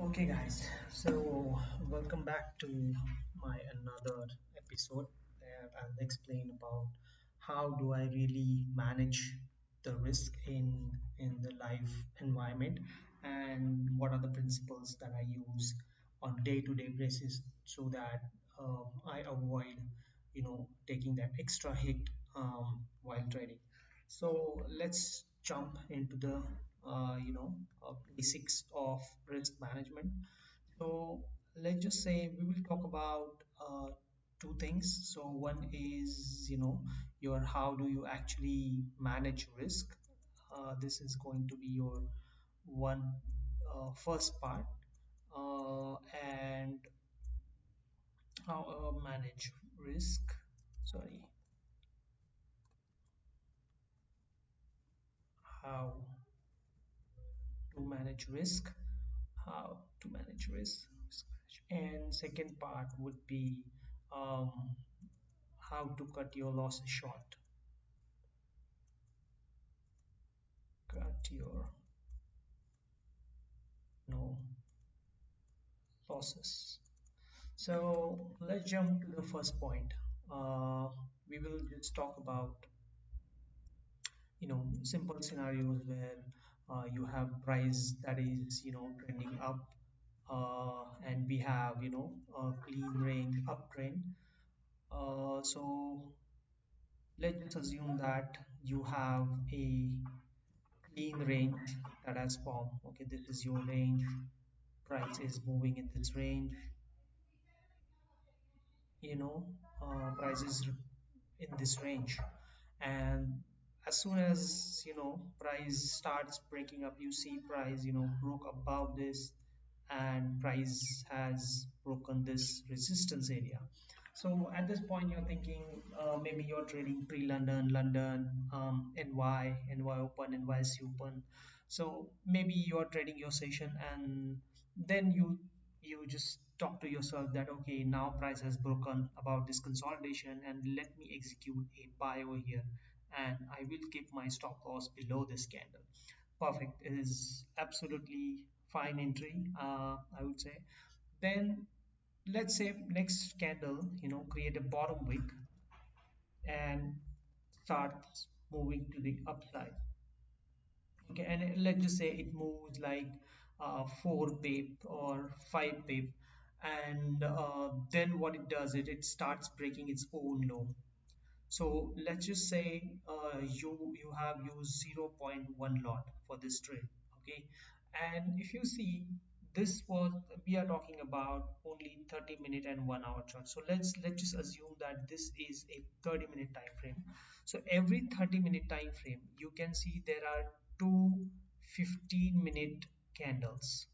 Okay, guys. So, welcome back to my another episode where I'll explain about how do I really manage the risk in the life environment and what are the principles that I use on day-to-day basis so that I avoid, taking that extra hit while trading. So let's jump into the basics of risk management. So let's just say we will talk about two things. So one is your how do you actually manage risk. This is going to be your one first part, and how manage risk. Sorry, how to manage risk. How to manage risk. And second part would be um, how to cut your losses short. Cut your no losses. So let's jump to the first point. Uh, we will just talk about simple scenarios where you have price that is trending up, and we have a clean range uptrend. So let's just assume that you have a clean range that has formed. Okay, this is your range. Price is moving in this range. Prices in this range, and as soon as price starts breaking up, you see price broke above this, and price has broken this resistance area. So at this point you're thinking, maybe you're trading pre-London, London, NY open, NYC open. So maybe you're trading your session, and then you just talk to yourself that okay, now price has broken about this consolidation, and let me execute a buy over here, and I will keep my stop loss below this candle. Perfect, it is absolutely fine entry, I would say. Then let's say next candle create a bottom wick and starts moving to the upside. Okay, and let's just say it moves like 4 pip or 5 pip, and then what it does, it starts breaking its own low. So let's just say you have used zero point 0.1 lot for this trade. Okay, and if you see, this was, we are talking about only 30-minute and 1 hour chart. So let's just assume that this is a 30-minute time frame. So every 30-minute time frame you can see there are two 15-minute candles.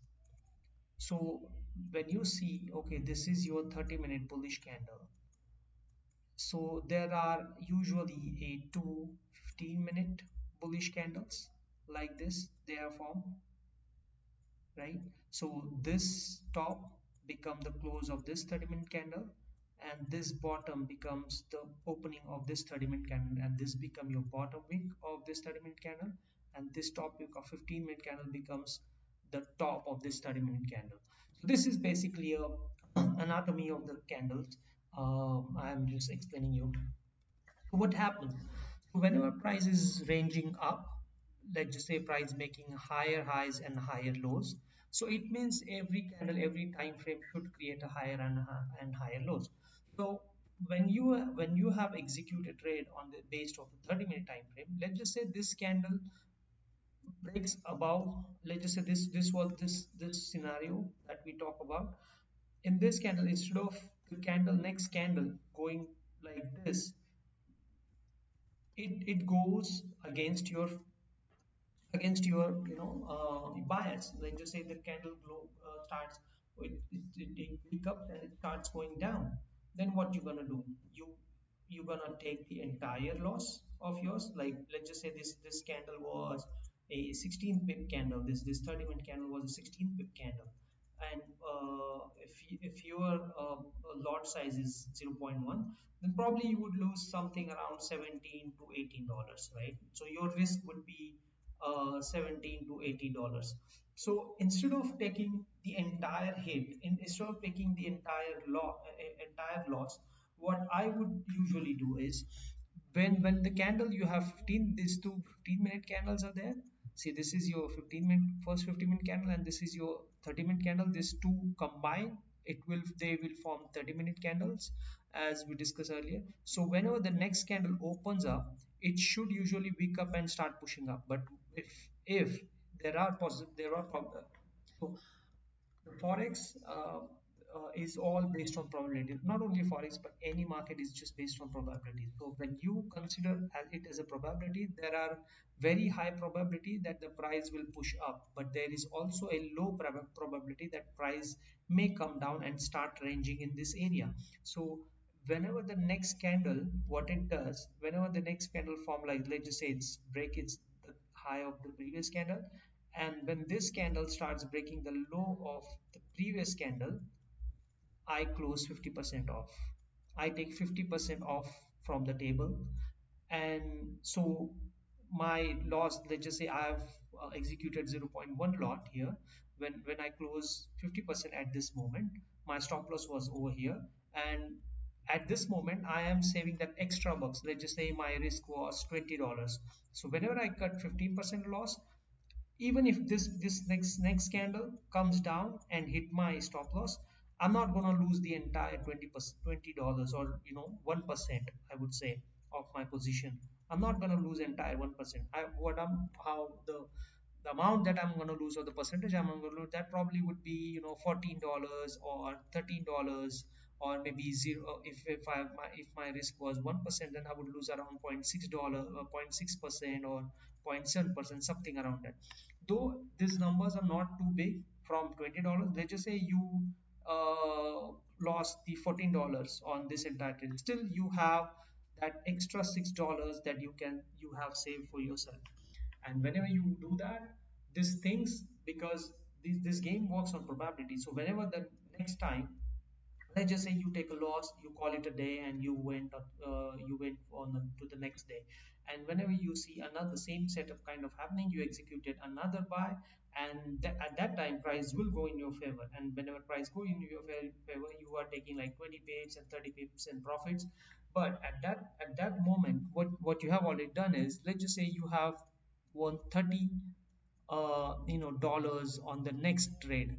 So when you see, okay, this is your 30-minute bullish candle, so there are usually a two 15-minute bullish candles like this, they are formed, right? So this top become the close of this 30-minute candle, and this bottom becomes the opening of this 30-minute candle, and this become your bottom wick of this 30-minute candle, and this top wick of 15-minute candle becomes the top of this 30-minute candle. So this is basically a anatomy of the candles. I'm just explaining you. So what happens? So whenever price is ranging up, let's just say price making higher highs and higher lows. So it means every candle, every time frame should create a higher and higher lows. So when you have executed trade on the based of a 30-minute time frame, let's just say this candle breaks above. Let's just say this was this scenario that we talk about. In this candle, instead of the candle next candle going like this, it goes against your bias. Like just say the candle glow starts, it pick up and it starts going down, then what you're gonna do, you're gonna take the entire loss of yours. Like let's just say this candle was a 16 pip candle, this 30-minute candle was a 16 pip candle, and if your lot size is zero point 0.1, then probably you would lose something around 17 to $18, right? So your risk would be $17 to $18. So instead of taking the entire hit, instead of taking the entire loss, what I would usually do is, when the candle you have 15, these two 15-minute candles are there. See, this is your 15-minute first 15-minute candle, and this is your 30-minute candle. These two combine, they will form 30-minute candles, as we discussed earlier. So whenever the next candle opens up, it should usually wake up and start pushing up. But if there are positive there are so the forex is all based on probability. Not only forex, but any market is just based on probability. So when you consider it as a probability, there are very high probability that the price will push up, but there is also a low probability that price may come down and start ranging in this area. So whenever the next candle, what it does, whenever the next candle form, like let's just say it's break its the high of the previous candle, and when this candle starts breaking the low of the previous candle, I close 50% off. I take 50% off from the table. And so my loss, let's just say I have executed zero point 0.1 lot here. When I close 50% at this moment, my stop loss was over here. And at this moment, I am saving that extra bucks. Let's just say my risk was $20. So whenever I cut 15% loss, even if this next candle comes down and hit my stop loss, I'm not going to lose the entire 20%, $20, or 1%, I would say, of my position. I'm not going to lose entire 1%. I what I'm how the amount that I'm going to lose, or the percentage I'm going to lose, that probably would be $14 or $13, or maybe zero. If my risk was 1%, then I would lose around $0.6, 0.6%, or 0.7%, something around that. Though these numbers are not too big, from $20, let's just say you uh, lost the $14 on this entire trade, still you have that extra $6 that you have saved for yourself. And whenever you do that, these things, because this game works on probability. So whenever the next time, let's just say you take a loss, you call it a day, and you went on to the next day. And whenever you see another same setup kind of happening, you executed another buy, and at that time price will go in your favor. And whenever price go in your favor, you are taking like 20 pips and 30 pips in profits. But at that moment, what you have already done is, let's just say you have won 30 dollars on the next trade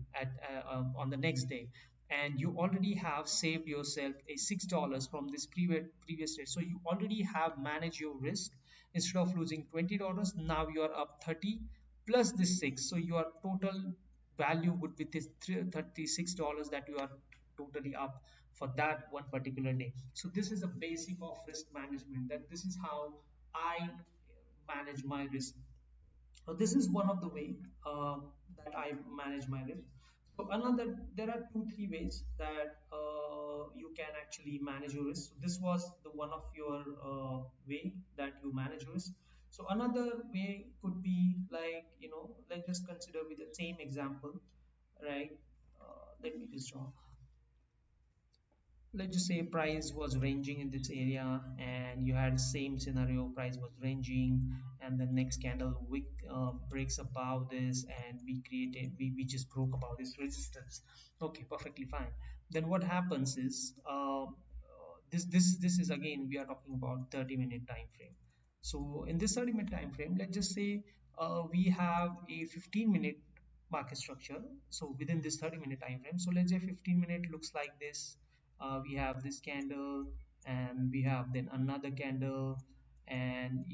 on the next day, and you already have saved yourself a $6 from this previous trade. So you already have managed your risk. Instead of losing $20, now you are up 30 plus this 6. So your total value would be this $36 that you are totally up for that one particular day. So this is a basic of risk management, that this is how I manage my risk. So this is one of the way that I manage my risk. So there are two, three ways that you can actually manage your risk. So this was the one of your way that you manage risk. So another way could be like, let's just consider with the same example, right? Let me just draw. Let's just say price was ranging in this area, and you had same scenario, price was ranging, and the next candle wick breaks above this, and we just broke above this resistance. Okay, perfectly fine. Then what happens is, this is, again, we are talking about 30-minute time frame. So in this 30-minute time frame, let's just say we have a 15-minute market structure. So within this 30-minute time frame, so let's say 15-minute looks like this. We have this candle, and we have then another candle, and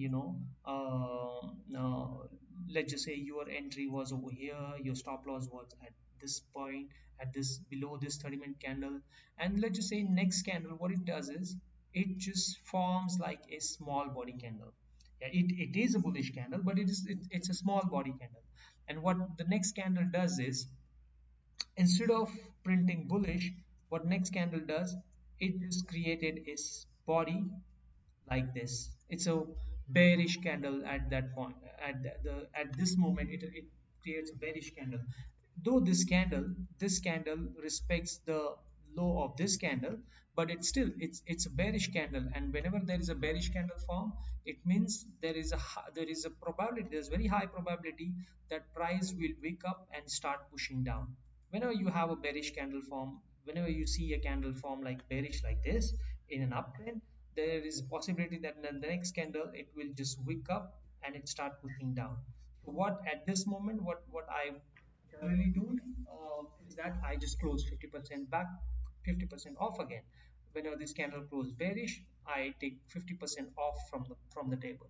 let's just say your entry was over here, your stop loss was at this point, at this below this 30-minute candle. And let's just say next candle, what it does is, it just forms like a small body candle. Yeah, it is a bullish candle, but it's a small body candle. And what the next candle does is, instead of printing bullish, what next candle does, it just created its body like this. It's a bearish candle at that point. At this moment, it creates a bearish candle. Though this candle respects the low of this candle, but it's a bearish candle, and whenever there is a bearish candle form, it means there is a probability, there's very high probability that price will wake up and start pushing down. Whenever you have a bearish candle form, whenever you see a candle form like bearish like this in an uptrend, there is a possibility that in the next candle it will just wake up and it start pushing down. So what at this moment, what I generally do is that I just close 50% back, 50% off again. Whenever this candle close bearish, I take 50% off from the table.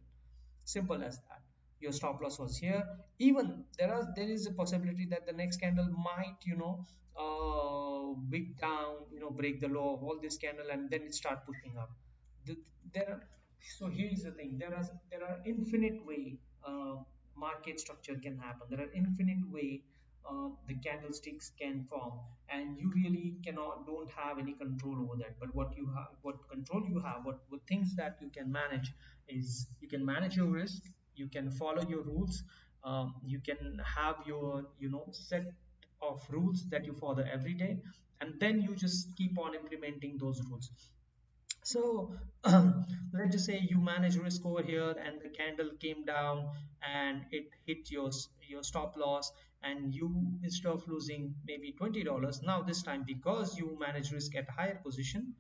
Simple as that. Your stop loss was here. Even there is a possibility that the next candle might, wick down, break the low of all this candle, and then it start pushing up. The, there are, so here is the thing. There are infinite way market structure can happen. There are infinite way the candlesticks can form, and you really cannot don't have any control over that. But what you have, what control you have, what things that you can manage is you can manage your risk, you can follow your rules, you can have your set of rules that you follow every day, and then you just keep on implementing those rules. So let's just say you manage risk over here and the candle came down and it hit your stop loss, and you, instead of losing maybe $20, now this time because you manage risk at a higher position,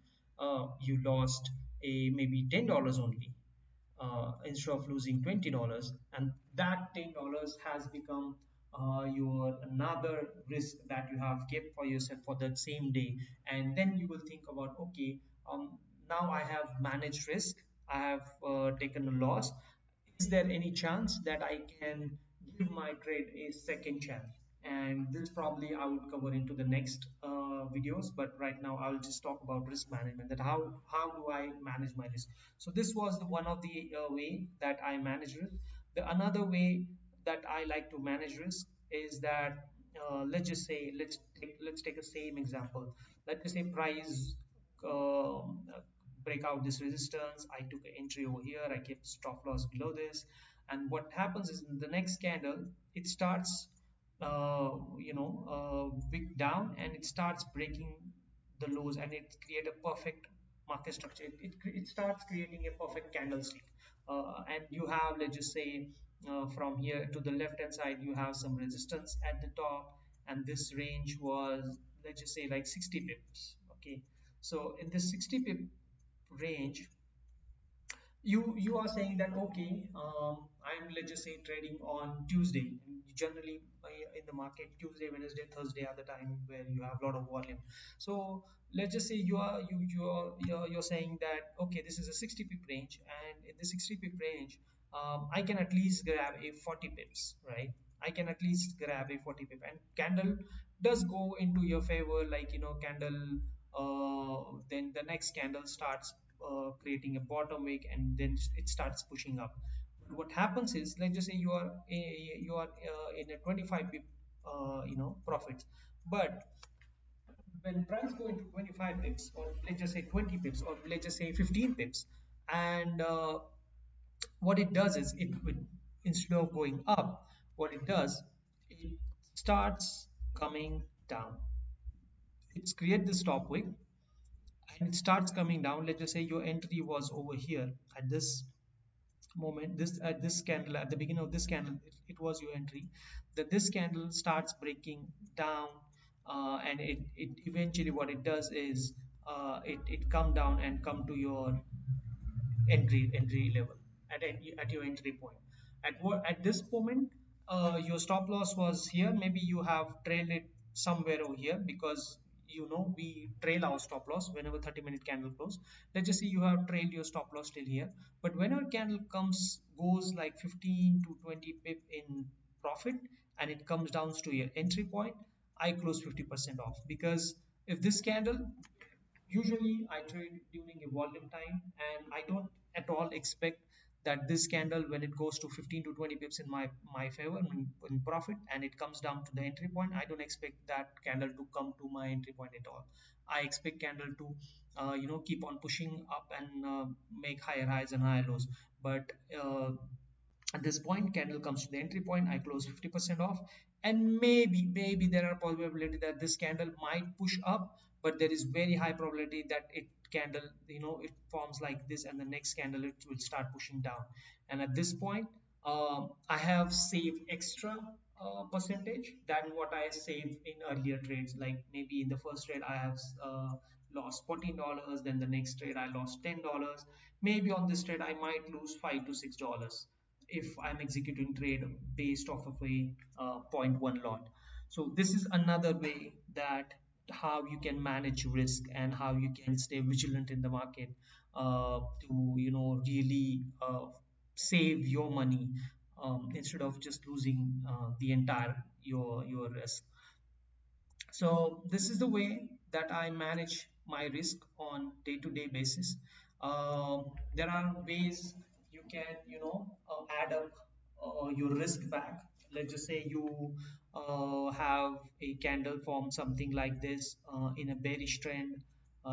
you lost a maybe $10 only, instead of losing $20, and that $10 has become your another risk that you have kept for yourself for that same day. And then you will think about, okay, now I have managed risk, I have taken a loss, is there any chance that I can give my trade a second chance? And this probably I would cover into the next videos, but right now I'll just talk about risk management, that how do I manage my risk. So this was one of the way that I manage risk. The another way that I like to manage risk is that, let's just say, let's take a same example. Let's just say price break out this resistance, I took an entry over here, I kept stop loss below this, and what happens is in the next candle it starts wick down and it starts breaking the lows, and it create a perfect market structure. It starts creating a perfect candlestick, and you have, let's just say, from here to the left hand side you have some resistance at the top, and this range was, let's just say, like 60 pips. Okay, so in this 60 pip range, you are saying that, okay, I'm, let's just say, trading on Tuesday, and generally in the market Tuesday, Wednesday, Thursday are the time where you have a lot of volume. So let's just say you're saying that, okay, this is a 60 pip range, and in the 60 pip range, I can at least grab a 40 pips, right? I can at least grab a 40 pip, and candle does go into your favor, like, candle, then the next candle starts creating a bottom wick, and then it starts pushing up. But what happens is, let's just say you are in a 25 pip profits, but when price go into 25 pips, or let's just say 20 pips, or let's just say 15 pips, and what it does is instead of going up, what it does, it starts coming down. It's create the stop wick and it starts coming down. Let's just say your entry was over here at this moment, this at this candle, at the beginning of this candle, it was your entry. That this candle starts breaking down, and it eventually what it does is, it come down and come to your entry level, at your entry point. At this moment, your stop loss was here, maybe you have trailed it somewhere over here, because we trail our stop loss whenever 30-minute candle close. Let's just say you have trailed your stop loss till here, but whenever candle goes like 15 to 20 pip in profit, and it comes down to your entry point, I close 50% off. Because if this candle, usually I trade during a volume time, and I don't at all expect that this candle, when it goes to 15 to 20 pips in my favor, in profit, and it comes down to the entry point, I don't expect that candle to come to my entry point at all. I expect candle to keep on pushing up and make higher highs and higher lows. But at this point, candle comes to the entry point, I close 50% off, and maybe there are possibility that this candle might push up, but there is very high probability that it candle, it forms like this, and the next candle it will start pushing down. And at this point, I have saved extra percentage than what I saved in earlier trades. Like maybe in the first trade I have lost $14, then the next trade I lost $10. Maybe on this trade I might lose $5 to $6 if I'm executing trade based off of a point 0.1 lot. So this is another way that how you can manage risk and how you can stay vigilant in the market to really save your money instead of just losing the entire your risk. So this is the way that I manage my risk on day-to-day basis. There are ways you can, add up your risk back. Let's just say you have a candle form something like this in a bearish trend.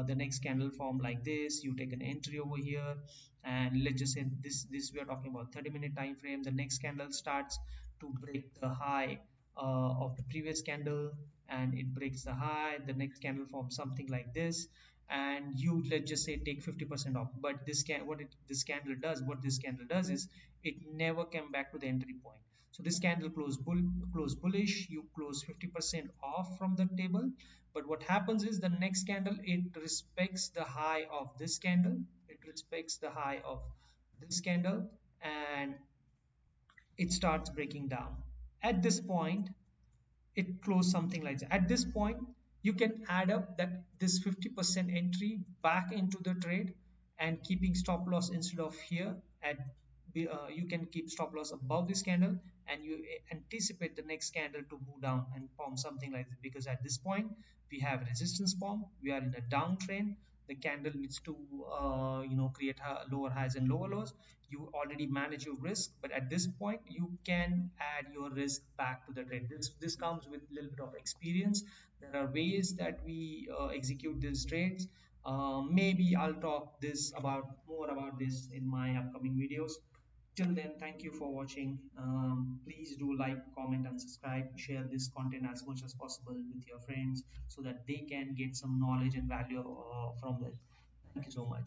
The next candle form like this. You take an entry over here, and let's just say this we are talking about 30-minute time frame. The next candle starts to break the high of the previous candle, and it breaks the high. The next candle forms something like this, and you, let's just say, take 50% off. But what this candle does is it never came back to the entry point. So this candle close bullish, you close 50% off from the table. But what happens is the next candle, it respects the high of this candle, it respects the high of this candle, and it starts breaking down. At this point, it closed something like that. At this point, you can add up that this 50% entry back into the trade, and keeping stop loss instead of here at you can keep stop loss above this candle, and you anticipate the next candle to move down and form something like this, because at this point we have resistance form, we are in a downtrend. The candle needs to create lower highs and lower lows. You already manage your risk, but at this point you can add your risk back to the trade. This comes with a little bit of experience. There are ways that we execute these trades. Maybe I'll talk this about more about this in my upcoming videos. Till then, thank you for watching. Please do like, comment, and subscribe. Share this content as much as possible with your friends so that they can get some knowledge and value from it. Thank you so much.